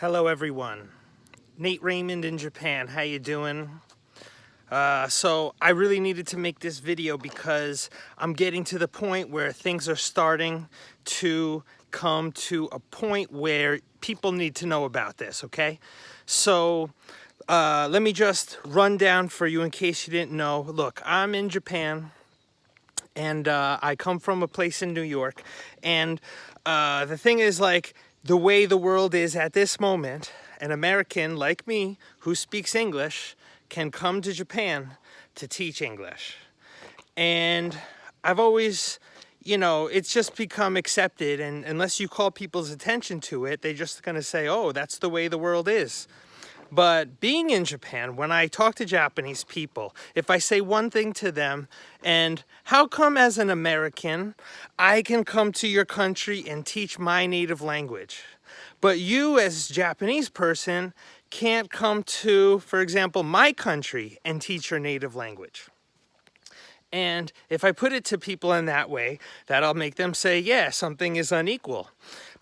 Hello everyone. Nate Raymond in Japan. How you doing? So I really needed to make this video because I'm getting to the point where things are starting to come to a point where people need to know about this, okay? So let me just run down for you in case you didn't know. Look, I'm in Japan and I come from a place in New York, and the thing is, like, the way the world is at this moment, an American like me who speaks English can come to Japan to teach English. And I've always, it's just become accepted, and unless you call people's attention to it, they're just gonna say, oh, that's the way the world is. But being in Japan, when I talk to Japanese people, if I say one thing to them, and how come as an American, I can come to your country and teach my native language, but you as a Japanese person can't come to, for example, my country and teach your native language? And if I put it to people in that way, that'll make them say, yeah, something is unequal.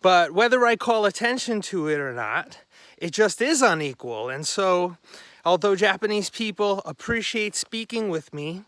But whether I call attention to it or not, it just is unequal. And so, although Japanese people appreciate speaking with me,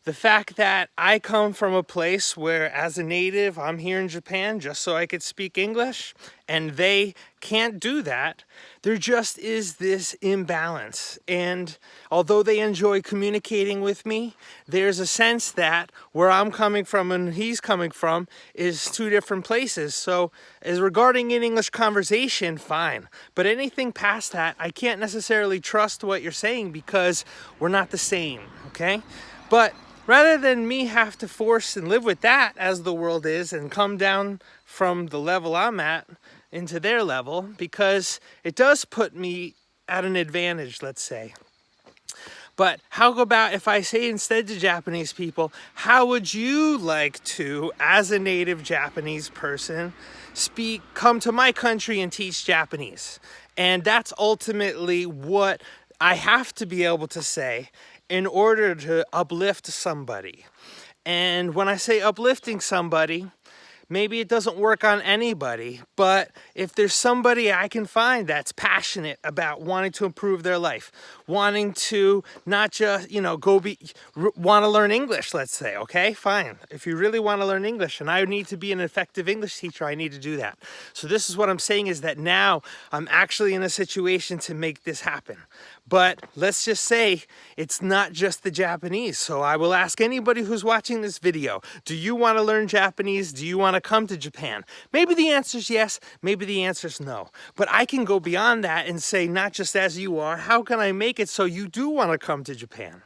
the fact that I come from a place where, as a native, I'm here in Japan just so I could speak English, and they can't do that, there just is this imbalance. And although they enjoy communicating with me, there's a sense that where I'm coming from and he's coming from is two different places. So as regarding an English conversation, fine. But anything past that, I can't necessarily trust what you're saying because we're not the same, okay? But rather than me have to force and live with that as the world is and come down from the level I'm at into their level, because it does put me at an advantage, let's say. But how about if I say instead to Japanese people, how would you like to, as a native Japanese person, come to my country and teach Japanese? And that's ultimately what I have to be able to say in order to uplift somebody. And when I say uplifting somebody, maybe it doesn't work on anybody, but if there's somebody I can find that's passionate about wanting to improve their life, wanting to not just, want to learn English, let's say, okay, fine. If you really want to learn English and I need to be an effective English teacher, I need to do that. So this is what I'm saying, is that now I'm actually in a situation to make this happen. But let's just say it's not just the Japanese. So I will ask anybody who's watching this video, do you want to learn Japanese? Do you want to come to Japan? Maybe the answer is yes, maybe the answer is no. But I can go beyond that and say, not just as you are, how can I make it so you do want to come to Japan?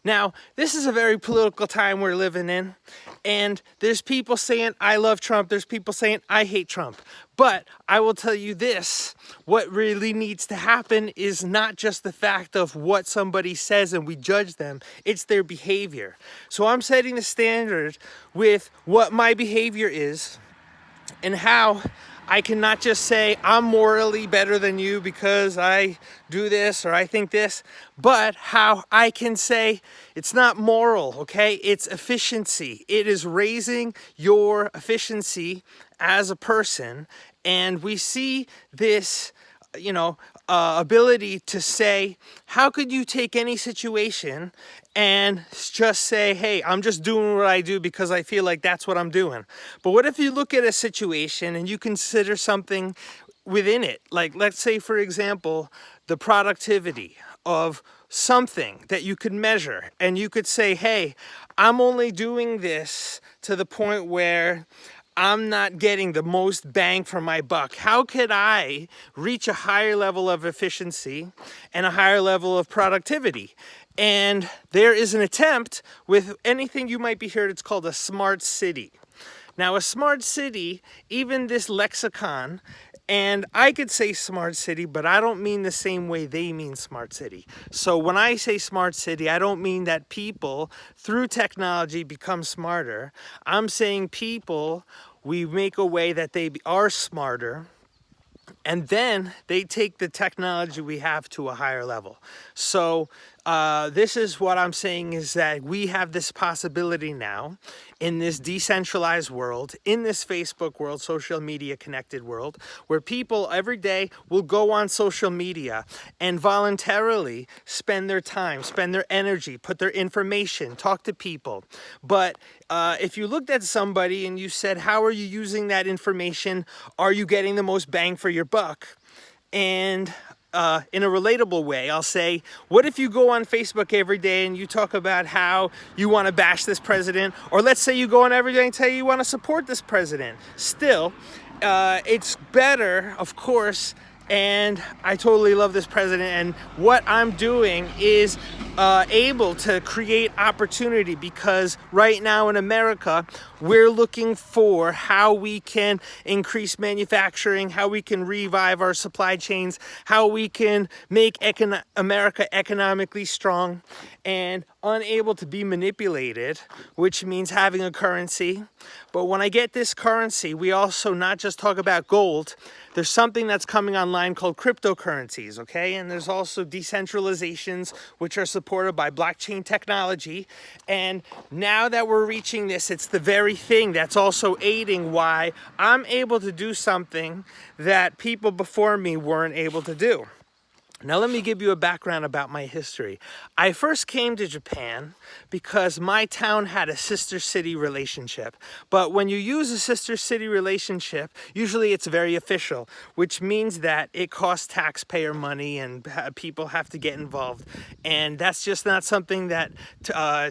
Now, this is a very political time we're living in, and there's people saying, I love Trump, there's people saying, I hate Trump. But I will tell you this, what really needs to happen is not just the fact of what somebody says and we judge them, it's their behavior. So I'm setting the standard with what my behavior is and how I cannot just say I'm morally better than you because I do this or I think this, but how I can say it's not moral, okay? It's efficiency. It is raising your efficiency as a person. And we see this, ability to say, how could you take any situation and just say, hey, I'm just doing what I do because I feel like that's what I'm doing. But what if you look at a situation and you consider something within it? Like, let's say, for example, the productivity of something that you could measure, and you could say, hey, I'm only doing this to the point where I'm not getting the most bang for my buck. How could I reach a higher level of efficiency and a higher level of productivity? And there is an attempt with anything you might be heard, it's called a smart city. Now, a smart city, even this lexicon, and I could say smart city, but I don't mean the same way they mean smart city. So when I say smart city, I don't mean that people, through technology, become smarter. I'm saying people, we make a way that they are smarter, and then they take the technology we have to a higher level. So this is what I'm saying, is that we have this possibility now in this decentralized world, in this Facebook world, social media connected world, where people every day will go on social media and voluntarily spend their time, spend their energy, put their information, talk to people. But if you looked at somebody and you said, how are you using that information? Are you getting the most bang for your buck? And in a relatable way, I'll say, what if you go on Facebook every day and you talk about how you want to bash this president? Or let's say you go on every day and tell you want to support this president. Still, it's better, of course, and I totally love this president, and what I'm doing is able to create opportunity, because right now in America we're looking for how we can increase manufacturing, how we can revive our supply chains, how we can make America economically strong and unable to be manipulated, which means having a currency. But when I get this currency, we also not just talk about gold. There's something that's coming online called cryptocurrencies, okay? And there's also decentralizations, which are supported by blockchain technology. And now that we're reaching this, it's the very thing that's also aiding why I'm able to do something that people before me weren't able to do. Now let me give you a background about my history. I first came to Japan because my town had a sister city relationship. But when you use a sister city relationship, usually it's very official, which means that it costs taxpayer money and people have to get involved. And that's just not something that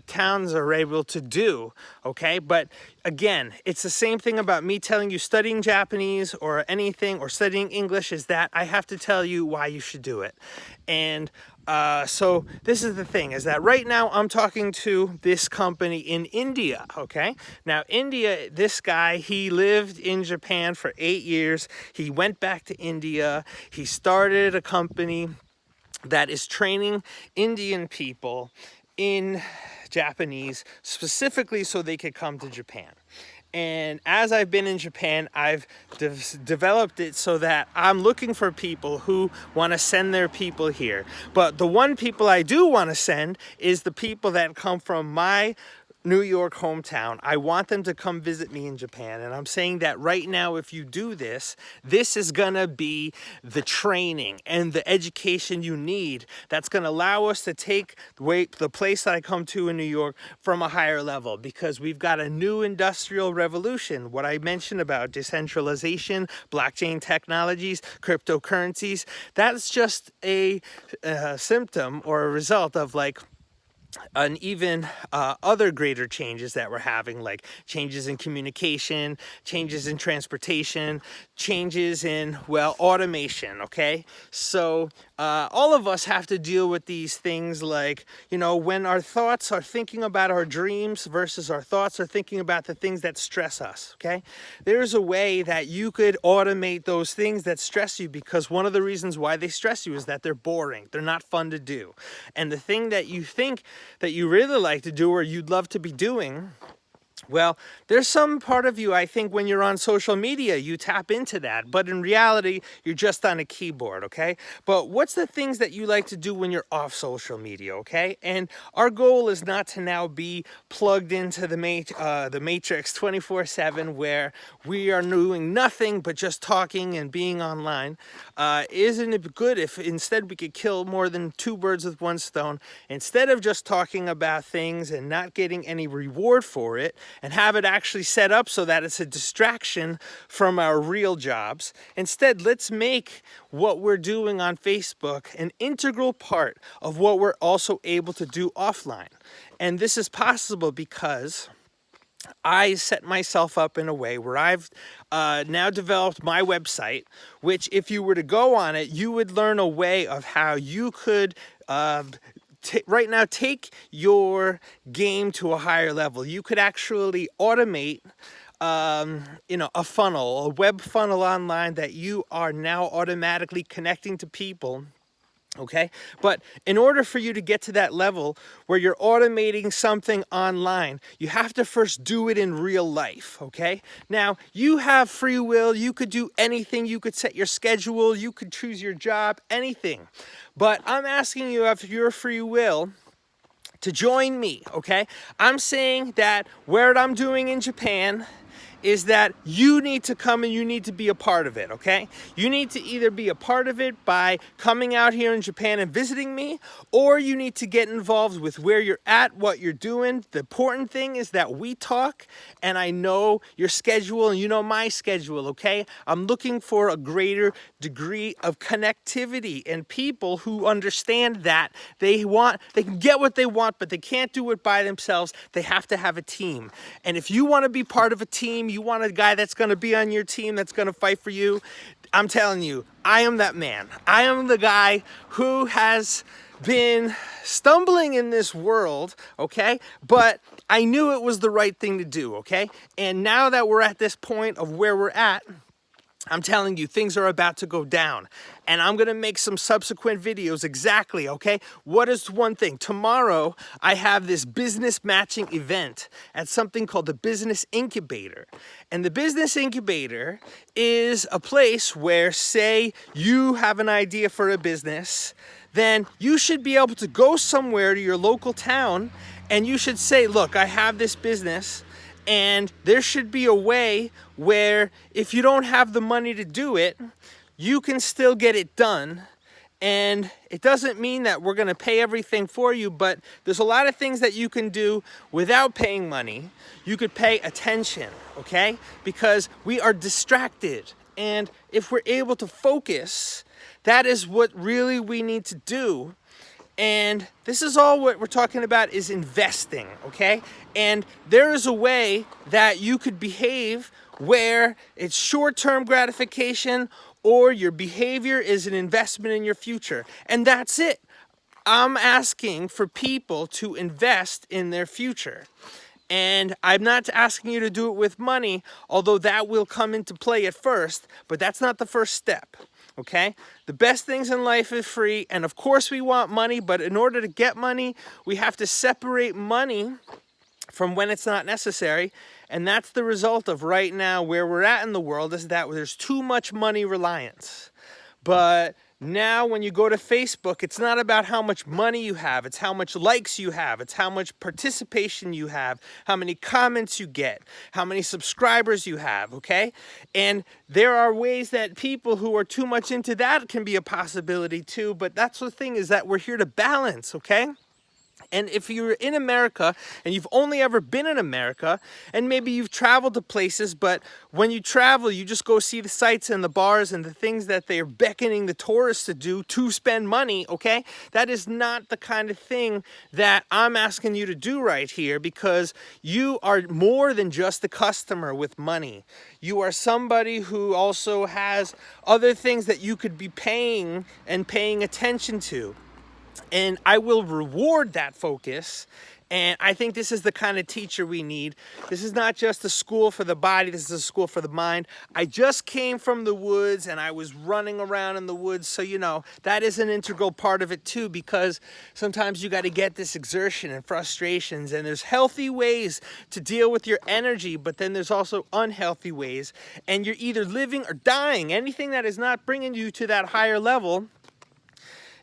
towns are able to do, okay? But again, it's the same thing about me telling you studying Japanese or anything, or studying English, is that I have to tell you why you should do it. And so this is the thing, is that right now I'm talking to this company in India, okay? Now India, this guy, he lived in Japan for 8 years. He went back to India. He started a company that is training Indian people in Japanese specifically so they could come to Japan. And as I've been in Japan, I've developed it so that I'm looking for people who want to send their people here. But the one people I do want to send is the people that come from my New York hometown. I want them to come visit me in Japan. And I'm saying that right now, if you do this, this is gonna be the training and the education you need that's gonna allow us to take the place that I come to in New York from a higher level, because we've got a new industrial revolution. What I mentioned about decentralization, blockchain technologies, cryptocurrencies, that's just a symptom or a result of like and even other greater changes that we're having, like changes in communication, changes in transportation, changes in, well, automation, okay? So all of us have to deal with these things, like, you know, when our thoughts are thinking about our dreams versus our thoughts are thinking about the things that stress us, okay? There's a way that you could automate those things that stress you, because one of the reasons why they stress you is that they're boring, they're not fun to do. And the thing that you think that you really like to do or you'd love to be doing, well, there's some part of you, I think, when you're on social media, you tap into that. But in reality, you're just on a keyboard, okay? But what's the things that you like to do when you're off social media, okay? And our goal is not to now be plugged into the Matrix 24/7, where we are doing nothing but just talking and being online. Isn't it good if instead we could kill more than 2 birds with 1 stone? Instead of just talking about things and not getting any reward for it, and have it actually set up so that it's a distraction from our real jobs. Instead, let's make what we're doing on Facebook an integral part of what we're also able to do offline. And this is possible because I set myself up in a way where I've now developed my website, which if you were to go on it, you would learn a way of how you could right now take your game to a higher level. You could actually automate a funnel, a web funnel online that you are now automatically connecting to people Okay, but in order for you to get to that level where you're automating something online, you have to first do it in real life. Okay, now you have free will, you could do anything, you could set your schedule, you could choose your job, anything. But I'm asking you, of your free will, to join me. Okay, I'm saying that what I'm doing in Japan is that you need to come and you need to be a part of it, okay? You need to either be a part of it by coming out here in Japan and visiting me, or you need to get involved with where you're at, what you're doing. The important thing is that we talk and I know your schedule and you know my schedule, okay? I'm looking for a greater degree of connectivity and people who understand that they can get what they want, but they can't do it by themselves. They have to have a team. And if you want to be part of a team, you want a guy that's going to be on your team, that's going to fight for you, I'm telling you, I am that man. I am the guy who has been stumbling in this world, okay? But I knew it was the right thing to do, okay? And now that we're at this point of where we're at, I'm telling you, things are about to go down. And I'm going to make some subsequent videos exactly, okay? What is one thing? Tomorrow, I have this business matching event at something called the Business Incubator. And the Business Incubator is a place where, say, you have an idea for a business, then you should be able to go somewhere to your local town and you should say, look, I have this business. And there should be a way where if you don't have the money to do it, you can still get it done. And it doesn't mean that we're going to pay everything for you, but there's a lot of things that you can do without paying money. You could pay attention, okay? Because we are distracted. And if we're able to focus, that is what really we need to do. And this is all what we're talking about is investing, okay? And there is a way that you could behave where it's short-term gratification or your behavior is an investment in your future. And that's it. I'm asking for people to invest in their future. And I'm not asking you to do it with money, although that will come into play at first, but that's not the first step. Okay? The best things in life is free, and of course we want money, but in order to get money, we have to separate money from when it's not necessary, and that's the result of right now where we're at in the world is that there's too much money reliance. But now when you go to Facebook, it's not about how much money you have, it's how much likes you have, it's how much participation you have, how many comments you get, how many subscribers you have, okay? And there are ways that people who are too much into that can be a possibility too, but that's the thing is that we're here to balance, okay? And if you're in America and you've only ever been in America and maybe you've traveled to places, but when you travel, you just go see the sights and the bars and the things that they're beckoning the tourists to do to spend money, okay? That is not the kind of thing that I'm asking you to do right here because you are more than just a customer with money. You are somebody who also has other things that you could be paying and paying attention to. And I will reward that focus. And I think this is the kind of teacher we need. This is not just a school for the body, this is a school for the mind. I just came from the woods and I was running around in the woods. So, you know, that is an integral part of it too, because sometimes you got to get this exertion and frustrations. And there's healthy ways to deal with your energy, but then there's also unhealthy ways. And you're either living or dying. Anything that is not bringing you to that higher level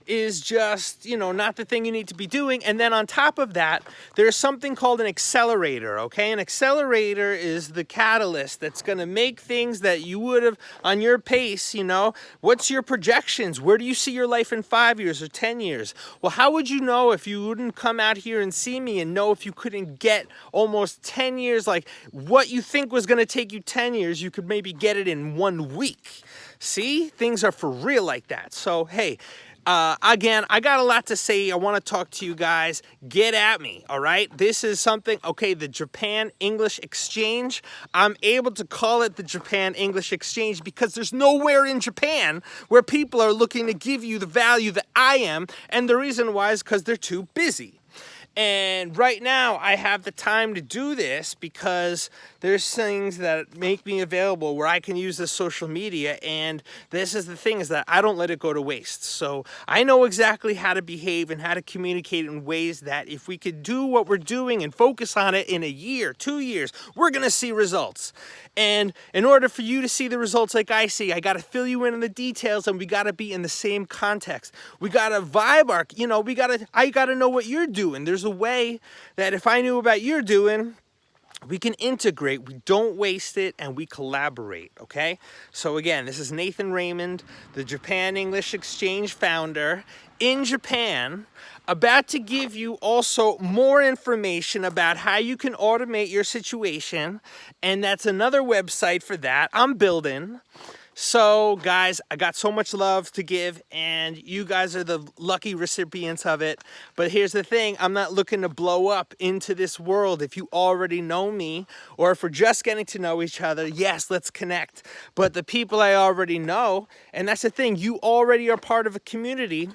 is just, you know, not the thing you need to be doing. And then on top of that, there's something called an accelerator, okay? An accelerator is the catalyst that's going to make things that you would have on your pace, you know. What's your projections? Where do you see your life in 5 years or 10 years? Well, how would you know if you wouldn't come out here and see me and know if you couldn't get almost 10 years, like what you think was going to take you 10 years, you could maybe get it in 1 week. See? Things are for real like that. So, hey, again, I got a lot to say. I want to talk to you guys. Get at me, all right? This is something, okay, the Japan English Exchange. I'm able to call it the Japan English Exchange because there's nowhere in Japan where people are looking to give you the value that I am. And the reason why is because they're too busy. And right now I have the time to do this because there's things that make me available where I can use this social media, and this is the thing, is that I don't let it go to waste. So I know exactly how to behave and how to communicate in ways that if we could do what we're doing and focus on it in a year, 2 years, we're gonna see results. And in order for you to see the results like I see, I gotta fill you in on the details, and we gotta be in the same context. We gotta vibe our, I gotta know what you're doing. There's a way that if I knew about you're doing, we can integrate, we don't waste it, and we collaborate, okay? So again, this is Nathan Raymond, the Japan English Exchange founder in Japan, about to give you also more information about how you can automate your situation, and that's another website for that I'm building. So guys, I got so much love to give, and you guys are the lucky recipients of it. But here's the thing, I'm not looking to blow up into this world. If you already know me, or if we're just getting to know each other, yes, let's connect. But the people I already know, and that's the thing, you already are part of a community.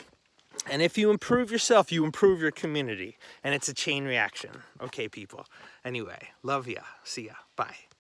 And if you improve yourself, you improve your community. And it's a chain reaction. Okay, people. Anyway, love ya. See ya. Bye.